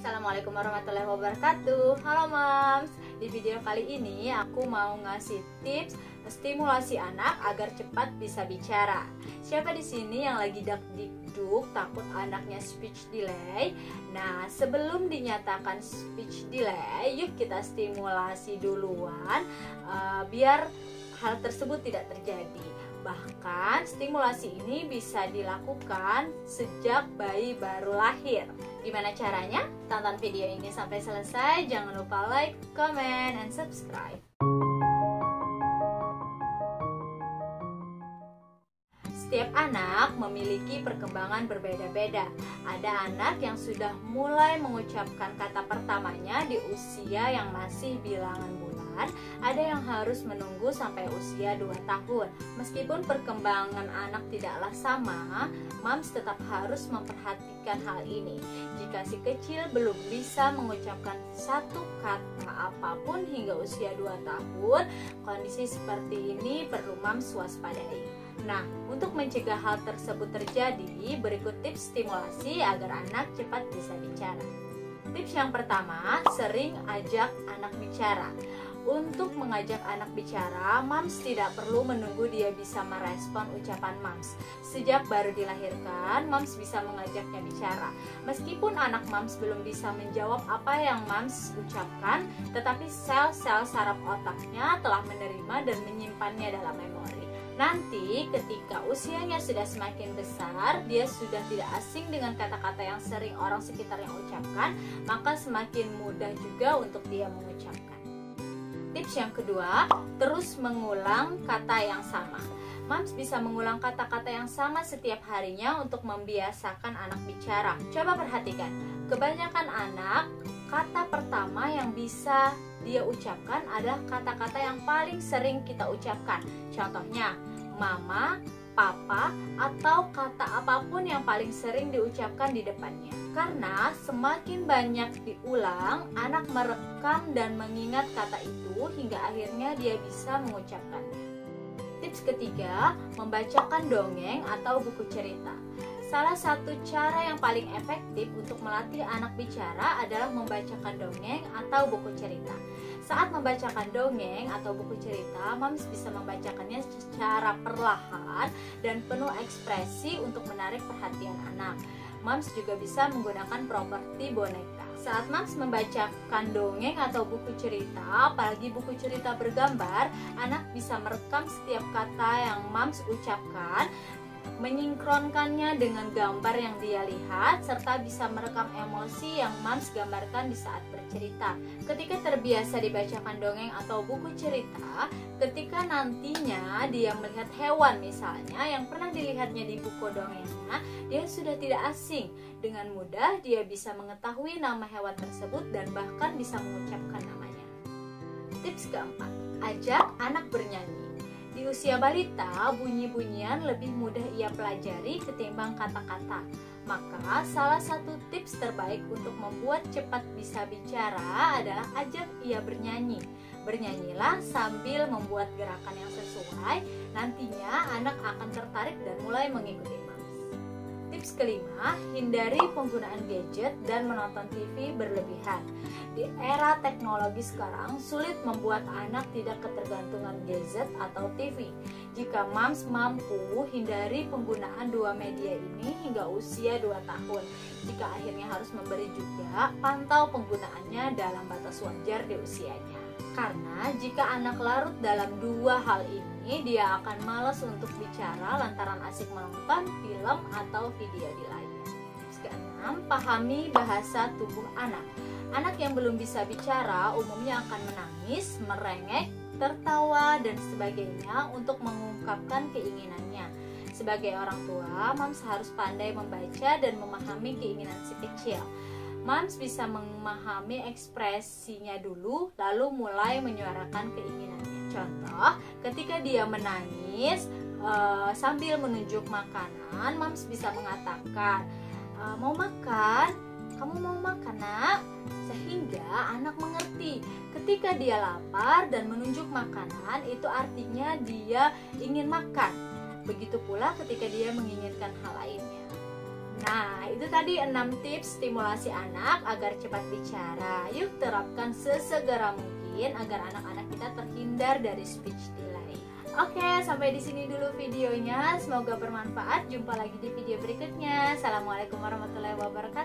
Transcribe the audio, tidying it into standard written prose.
Assalamualaikum warahmatullahi wabarakatuh. Halo Moms. Di video kali ini aku mau ngasih tips stimulasi anak agar cepat bisa bicara. Siapa di sini yang lagi dak-dikduk takut anaknya speech delay? Nah, sebelum dinyatakan speech delay, yuk kita stimulasi duluan biar hal tersebut tidak terjadi. Bahkan stimulasi ini bisa dilakukan sejak bayi baru lahir. Gimana caranya? Tonton video ini sampai selesai. Jangan lupa like, comment, and subscribe. Setiap anak memiliki perkembangan berbeda-beda. Ada anak yang sudah mulai mengucapkan kata pertamanya di usia yang masih bilangan bulan, ada yang harus menunggu sampai usia 2 tahun. Meskipun perkembangan anak tidaklah sama, Moms tetap harus memperhatikan hal ini. Jika si kecil belum bisa mengucapkan satu kata apapun hingga usia 2 tahun, kondisi seperti ini perlu Moms waspadai. Nah, untuk mencegah hal tersebut terjadi, berikut tips stimulasi agar anak cepat bisa bicara. Tips yang pertama, sering ajak anak bicara. Untuk mengajak anak bicara, Moms tidak perlu menunggu dia bisa merespon ucapan Moms. Sejak baru dilahirkan, Moms bisa mengajaknya bicara. Meskipun anak Moms belum bisa menjawab apa yang Moms ucapkan, tetapi sel-sel saraf otaknya telah menerima dan menyimpannya dalam memori. Nanti ketika usianya sudah semakin besar, dia sudah tidak asing dengan kata-kata yang sering orang sekitarnya ucapkan, maka semakin mudah juga untuk dia mengucapkan. Tips yang kedua, terus mengulang kata yang sama. Moms bisa mengulang kata-kata yang sama setiap harinya untuk membiasakan anak bicara. Coba perhatikan, kebanyakan anak, kata pertama yang bisa dia ucapkan adalah kata-kata yang paling sering kita ucapkan. Contohnya, mama, papa, atau kata apapun yang paling sering diucapkan di depannya. Karena semakin banyak diulang, anak merekam dan mengingat kata itu hingga akhirnya dia bisa mengucapkannya. Tips ketiga, membacakan dongeng atau buku cerita. Salah satu cara yang paling efektif untuk melatih anak bicara adalah membacakan dongeng atau buku cerita. Saat membacakan dongeng atau buku cerita, Moms bisa membacakannya secara perlahan dan penuh ekspresi untuk menarik perhatian anak. Moms juga bisa menggunakan properti boneka. Saat Moms membacakan dongeng atau buku cerita, apalagi buku cerita bergambar, anak bisa merekam setiap kata yang Moms ucapkan, menyinkronkannya dengan gambar yang dia lihat, serta bisa merekam emosi yang Moms gambarkan di saat bercerita. Ketika terbiasa dibacakan dongeng atau buku cerita, ketika nantinya dia melihat hewan misalnya yang pernah dilihatnya di buku dongengnya, dia sudah tidak asing. Dengan mudah dia bisa mengetahui nama hewan tersebut dan bahkan bisa mengucapkan namanya. Tips keempat, ajak anak bernyanyi. Di usia balita, bunyi-bunyian lebih mudah ia pelajari ketimbang kata-kata. Maka salah satu tips terbaik untuk membuat cepat bisa bicara adalah ajak ia bernyanyi. Bernyanyilah sambil membuat gerakan yang sesuai, nantinya anak akan tertarik dan mulai mengikuti Moms. Tips kelima, hindari penggunaan gadget dan menonton TV berlebihan. Di era teknologi sekarang, sulit membuat anak tidak ketergantungan gadget atau TV. Jika Moms mampu hindari penggunaan dua media ini hingga usia 2 tahun. Jika akhirnya harus memberi juga, pantau penggunaannya dalam batas wajar di usianya. Karena jika anak larut dalam dua hal ini, dia akan malas untuk bicara lantaran asik menonton film atau video di layar. Keenam, pahami bahasa tubuh anak. Anak yang belum bisa bicara umumnya akan menangis, merengek, tertawa, dan sebagainya untuk mengungkapkan keinginannya. Sebagai orang tua, Moms harus pandai membaca dan memahami keinginan si kecil. Moms bisa memahami ekspresinya dulu, lalu mulai menyuarakan keinginannya. Contoh, ketika dia menangis sambil menunjuk makanan, Moms bisa mengatakan, mau makan? Kamu mau makan, nak? Sehingga anak mengerti ketika dia lapar dan menunjuk makanan, itu artinya dia ingin makan. Begitu pula ketika dia menginginkan hal lainnya. Nah, itu tadi 6 tips stimulasi anak agar cepat bicara. Yuk terapkan sesegera mungkin agar anak-anak kita terhindar dari speech delay. Oke, sampai di sini dulu videonya. Semoga bermanfaat. Jumpa lagi di video berikutnya. Assalamualaikum warahmatullahi wabarakatuh.